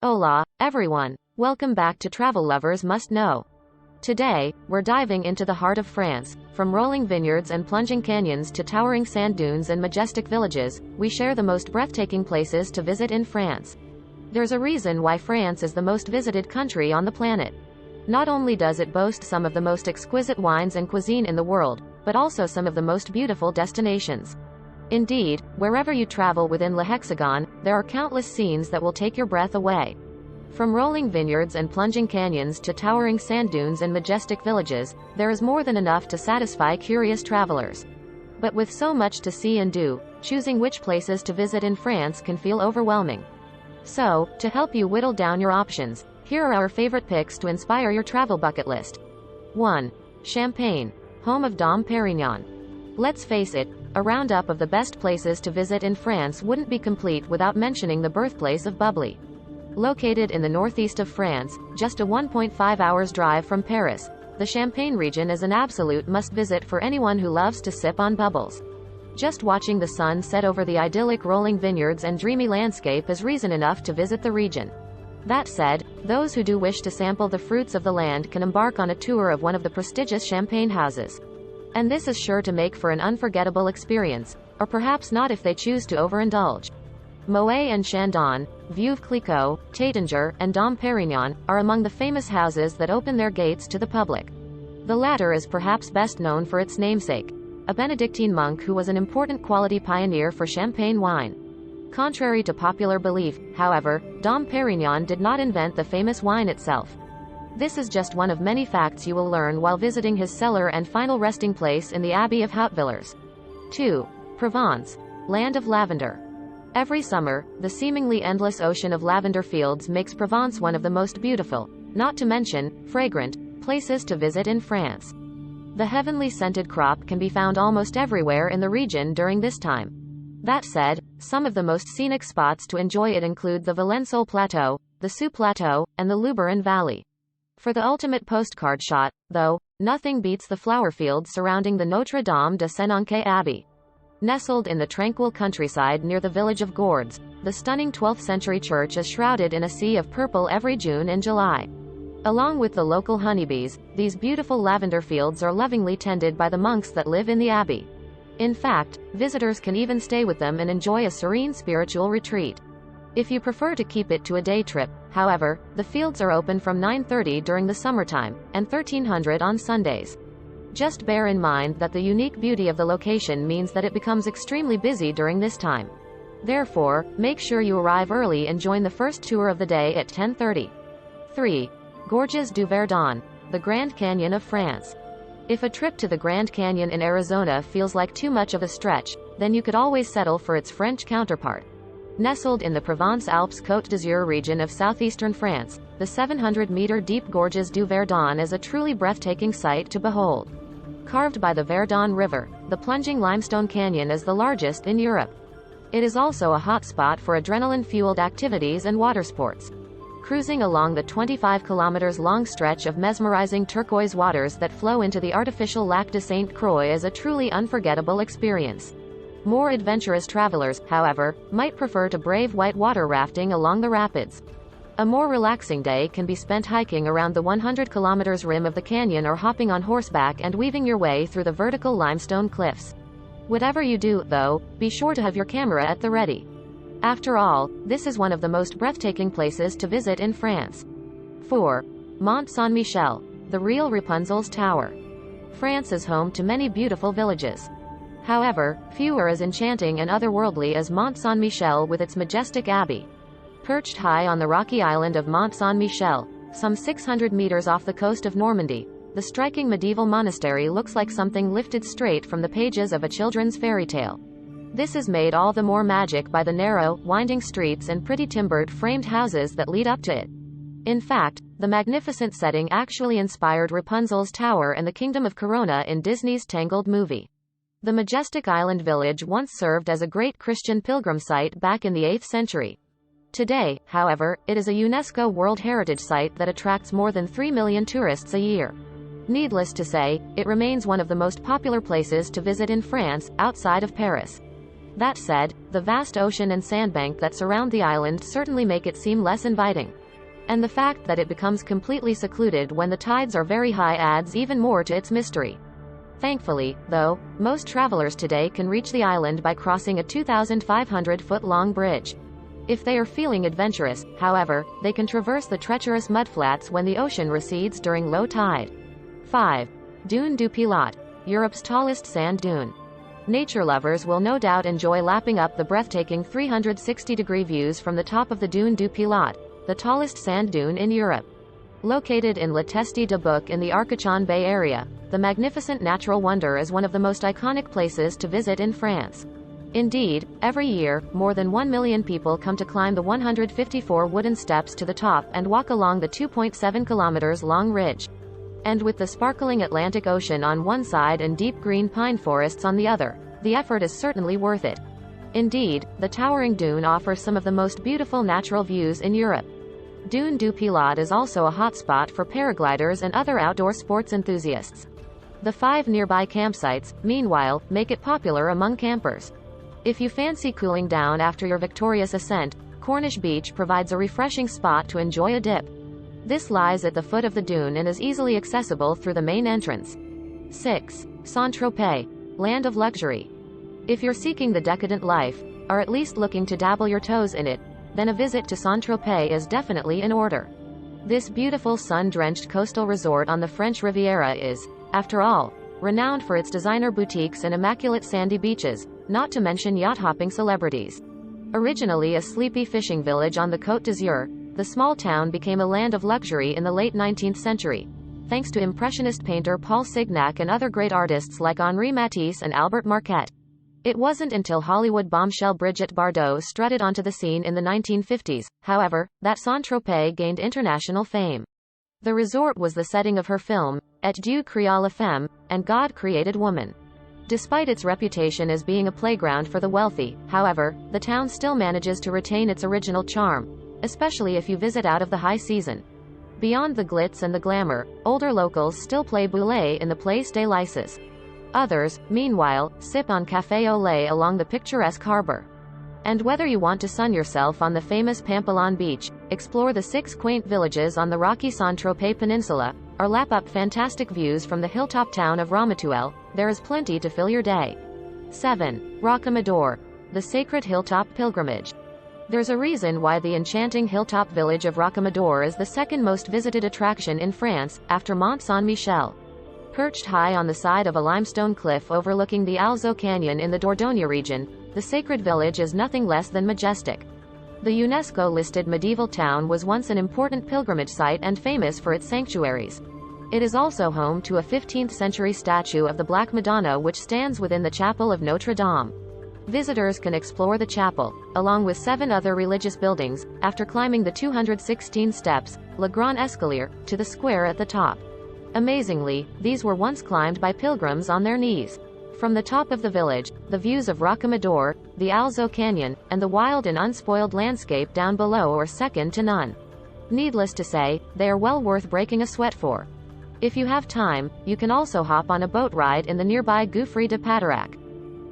Hola, everyone. Welcome back to Travel Lovers Must Know. Today, we're diving into the heart of France. From rolling vineyards and plunging canyons to towering sand dunes and majestic villages, we share the most breathtaking places to visit in France. There's a reason why France is the most visited country on the planet. Not only does it boast some of the most exquisite wines and cuisine in the world, but also some of the most beautiful destinations. Indeed, wherever you travel within Le Hexagon, there are countless scenes that will take your breath away. From rolling vineyards and plunging canyons to towering sand dunes and majestic villages, there is more than enough to satisfy curious travelers. But with so much to see and do, choosing which places to visit in France can feel overwhelming. So, to help you whittle down your options, here are our favorite picks to inspire your travel bucket list. 1. Champagne, home of Dom Pérignon. Let's face it, a roundup of the best places to visit in France wouldn't be complete without mentioning the birthplace of bubbly. Located in the northeast of France, just a 1.5 hours drive from Paris, the Champagne region is an absolute must-visit for anyone who loves to sip on bubbles. Just watching the sun set over the idyllic rolling vineyards and dreamy landscape is reason enough to visit the region. That said, those who do wish to sample the fruits of the land can embark on a tour of one of the prestigious champagne houses. And this is sure to make for an unforgettable experience, or perhaps not if they choose to overindulge. Moet and Chandon, Veuve Clicquot, Taittinger, and Dom Pérignon are among the famous houses that open their gates to the public. The latter is perhaps best known for its namesake, a Benedictine monk who was an important quality pioneer for champagne wine. Contrary to popular belief, however, Dom Pérignon did not invent the famous wine itself. This is just one of many facts you will learn while visiting his cellar and final resting place in the Abbey of Hautevillers. 2. Provence, land of lavender. Every summer, the seemingly endless ocean of lavender fields makes Provence one of the most beautiful, not to mention, fragrant, places to visit in France. The heavenly scented crop can be found almost everywhere in the region during this time. That said, some of the most scenic spots to enjoy it include the Valençol Plateau, the Sous Plateau, and the Luberon Valley. For the ultimate postcard shot, though, nothing beats the flower fields surrounding the Notre Dame de Senonque Abbey. Nestled in the tranquil countryside near the village of Gourdes, the stunning 12th-century church is shrouded in a sea of purple every June and July. Along with the local honeybees, these beautiful lavender fields are lovingly tended by the monks that live in the abbey. In fact, visitors can even stay with them and enjoy a serene spiritual retreat. If you prefer to keep it to a day trip, however, the fields are open from 9:30 during the summertime, and 1300 on Sundays. Just bear in mind that the unique beauty of the location means that it becomes extremely busy during this time. Therefore, make sure you arrive early and join the first tour of the day at 10:30. 3. Gorges du Verdon, the Grand Canyon of France. If a trip to the Grand Canyon in Arizona feels like too much of a stretch, then you could always settle for its French counterpart. Nestled in the Provence-Alpes Côte d'Azur region of southeastern France, the 700-meter deep Gorges du Verdon is a truly breathtaking sight to behold. Carved by the Verdon River, the plunging limestone canyon is the largest in Europe. It is also a hot spot for adrenaline-fueled activities and water sports. Cruising along the 25 kilometers long stretch of mesmerizing turquoise waters that flow into the artificial Lac de Sainte Croix is a truly unforgettable experience. More adventurous travelers, however, might prefer to brave whitewater rafting along the rapids. A more relaxing day can be spent hiking around the 100 kilometers rim of the canyon or hopping on horseback and weaving your way through the vertical limestone cliffs. Whatever you do, though, be sure to have your camera at the ready. After all, this is one of the most breathtaking places to visit in France. 4. Mont Saint-Michel, the real Rapunzel's Tower. France is home to many beautiful villages. However, few are as enchanting and otherworldly as Mont Saint-Michel with its majestic abbey. Perched high on the rocky island of Mont Saint-Michel, some 600 meters off the coast of Normandy, the striking medieval monastery looks like something lifted straight from the pages of a children's fairy tale. This is made all the more magic by the narrow, winding streets and pretty timbered framed houses that lead up to it. In fact, the magnificent setting actually inspired Rapunzel's Tower and the Kingdom of Corona in Disney's Tangled movie. The majestic island village once served as a great Christian pilgrim site back in the 8th century. Today, however, it is a UNESCO World Heritage Site that attracts more than 3 million tourists a year. Needless to say, it remains one of the most popular places to visit in France, outside of Paris. That said, the vast ocean and sandbank that surround the island certainly make it seem less inviting. And the fact that it becomes completely secluded when the tides are very high adds even more to its mystery. Thankfully, though, most travelers today can reach the island by crossing a 2,500-foot-long bridge. If they are feeling adventurous, however, they can traverse the treacherous mudflats when the ocean recedes during low tide. 5. Dune du Pilat, Europe's tallest sand dune. Nature lovers will no doubt enjoy lapping up the breathtaking 360-degree views from the top of the Dune du Pilat, the tallest sand dune in Europe. Located in Le Testy de Bouc in the Arcachon Bay area, the magnificent natural wonder is one of the most iconic places to visit in France. Indeed, every year, more than 1 million people come to climb the 154 wooden steps to the top and walk along the 2.7 kilometers long ridge. And with the sparkling Atlantic Ocean on one side and deep green pine forests on the other, the effort is certainly worth it. Indeed, the towering dune offers some of the most beautiful natural views in Europe. Dune du Pilat is also a hotspot for paragliders and other outdoor sports enthusiasts. The 5 nearby campsites, meanwhile, make it popular among campers. If you fancy cooling down after your victorious ascent, Corniche Beach provides a refreshing spot to enjoy a dip. This lies at the foot of the dune and is easily accessible through the main entrance. 6. Saint-Tropez, land of luxury. If you're seeking the decadent life, or at least looking to dabble your toes in it, then a visit to Saint-Tropez is definitely in order. This beautiful sun-drenched coastal resort on the French Riviera is, after all, renowned for its designer boutiques and immaculate sandy beaches, not to mention yacht-hopping celebrities. Originally a sleepy fishing village on the Côte d'Azur, the small town became a land of luxury in the late 19th century, thanks to Impressionist painter Paul Signac and other great artists like Henri Matisse and Albert Marquette. It wasn't until Hollywood bombshell Brigitte Bardot strutted onto the scene in the 1950s, however, that Saint-Tropez gained international fame. The resort was the setting of her film, Et Dieu créa la femme, and God created woman. Despite its reputation as being a playground for the wealthy, however, the town still manages to retain its original charm, especially if you visit out of the high season. Beyond the glitz and the glamour, older locals still play boulet in the Place des Lyces. Others, meanwhile, sip on café au lait along the picturesque harbor. And whether you want to sun yourself on the famous Pampelon beach, explore the 6 quaint villages on the rocky Saint-Tropez peninsula, or lap up fantastic views from the hilltop town of Ramatuelle, there is plenty to fill your day. 7. Rocamadour, the sacred hilltop pilgrimage. There's a reason why the enchanting hilltop village of Rocamadour is the second most visited attraction in France, after Mont Saint-Michel. Perched high on the side of a limestone cliff overlooking the Alzo Canyon in the Dordogne region, the sacred village is nothing less than majestic. The UNESCO-listed medieval town was once an important pilgrimage site and famous for its sanctuaries. It is also home to a 15th-century statue of the Black Madonna which stands within the chapel of Notre Dame. Visitors can explore the chapel, along with 7 other religious buildings, after climbing the 216 steps, Le Grand Escalier, to the square at the top. Amazingly, these were once climbed by pilgrims on their knees. From the top of the village, the views of Rocamadour, the Alzo Canyon, and the wild and unspoiled landscape down below are second to none. Needless to say, they are well worth breaking a sweat for. If you have time, you can also hop on a boat ride in the nearby Gouffre de Patarac.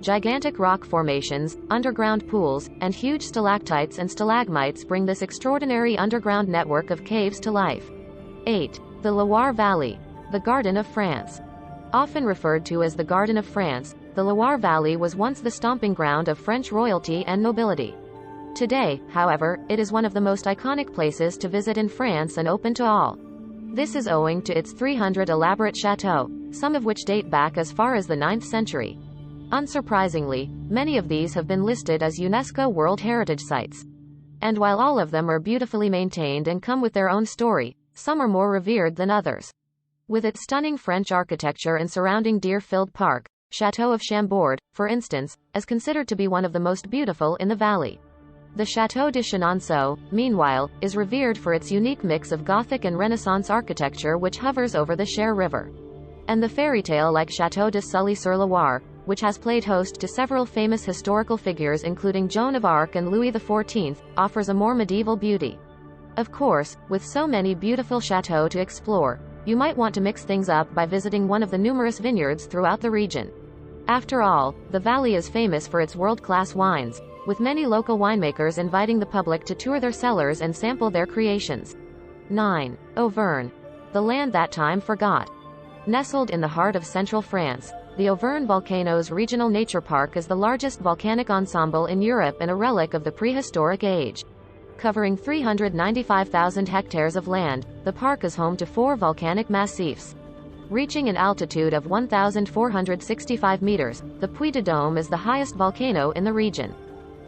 Gigantic rock formations, underground pools, and huge stalactites and stalagmites bring this extraordinary underground network of caves to life. 8. The Loire Valley, the Garden of France. Often referred to as the Garden of France, the Loire Valley was once the stomping ground of French royalty and nobility. Today, however, it is one of the most iconic places to visit in France and open to all. This is owing to its 300 elaborate chateaux, some of which date back as far as the 9th century. Unsurprisingly, many of these have been listed as UNESCO World Heritage Sites. And while all of them are beautifully maintained and come with their own story, some are more revered than others. With its stunning French architecture and surrounding deer-filled park, Château of Chambord, for instance, is considered to be one of the most beautiful in the valley. The Château de Chenonceau, meanwhile, is revered for its unique mix of Gothic and Renaissance architecture which hovers over the Cher River. And the fairy tale-like Château de Sully-sur-Loire, which has played host to several famous historical figures including Joan of Arc and Louis XIV, offers a more medieval beauty. Of course, with so many beautiful chateaux to explore, you might want to mix things up by visiting one of the numerous vineyards throughout the region. After all, the valley is famous for its world-class wines, with many local winemakers inviting the public to tour their cellars and sample their creations. 9. Auvergne. The land that time forgot. Nestled in the heart of central France, the Auvergne Volcanoes Regional Nature Park is the largest volcanic ensemble in Europe and a relic of the prehistoric age. Covering 395,000 hectares of land, the park is home to 4 volcanic massifs. Reaching an altitude of 1,465 meters, the Puy de Dôme is the highest volcano in the region.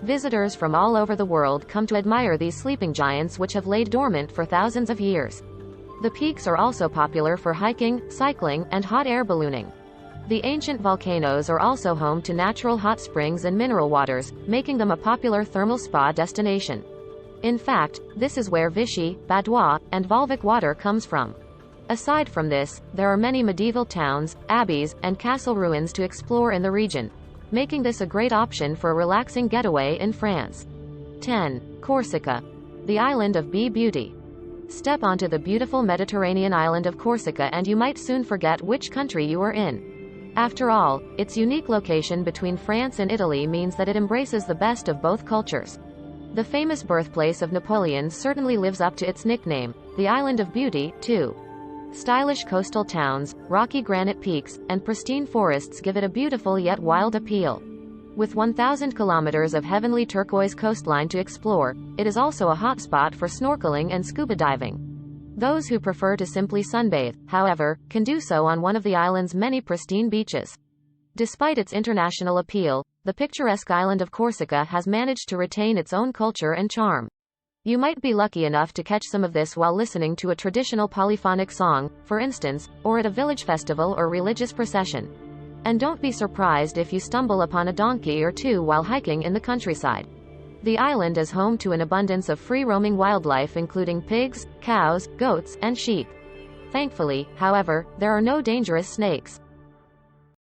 Visitors from all over the world come to admire these sleeping giants which have laid dormant for thousands of years. The peaks are also popular for hiking, cycling, and hot air ballooning. The ancient volcanoes are also home to natural hot springs and mineral waters, making them a popular thermal spa destination. In fact, this is where Vichy, Badois, and Volvic water comes from. Aside from this, there are many medieval towns, abbeys, and castle ruins to explore in the region, making this a great option for a relaxing getaway in France. 10. Corsica. The island of beauty. Step onto the beautiful Mediterranean island of Corsica and you might soon forget which country you are in. After all, its unique location between France and Italy means that it embraces the best of both cultures. The famous birthplace of Napoleon certainly lives up to its nickname, the Island of Beauty, too. Stylish coastal towns, rocky granite peaks, and pristine forests give it a beautiful yet wild appeal. With 1,000 kilometers of heavenly turquoise coastline to explore, it is also a hotspot for snorkeling and scuba diving. Those who prefer to simply sunbathe, however, can do so on one of the island's many pristine beaches. Despite its international appeal, the picturesque island of Corsica has managed to retain its own culture and charm. You might be lucky enough to catch some of this while listening to a traditional polyphonic song, for instance, or at a village festival or religious procession. And don't be surprised if you stumble upon a donkey or two while hiking in the countryside. The island is home to an abundance of free-roaming wildlife including pigs, cows, goats, and sheep. Thankfully, however, there are no dangerous snakes.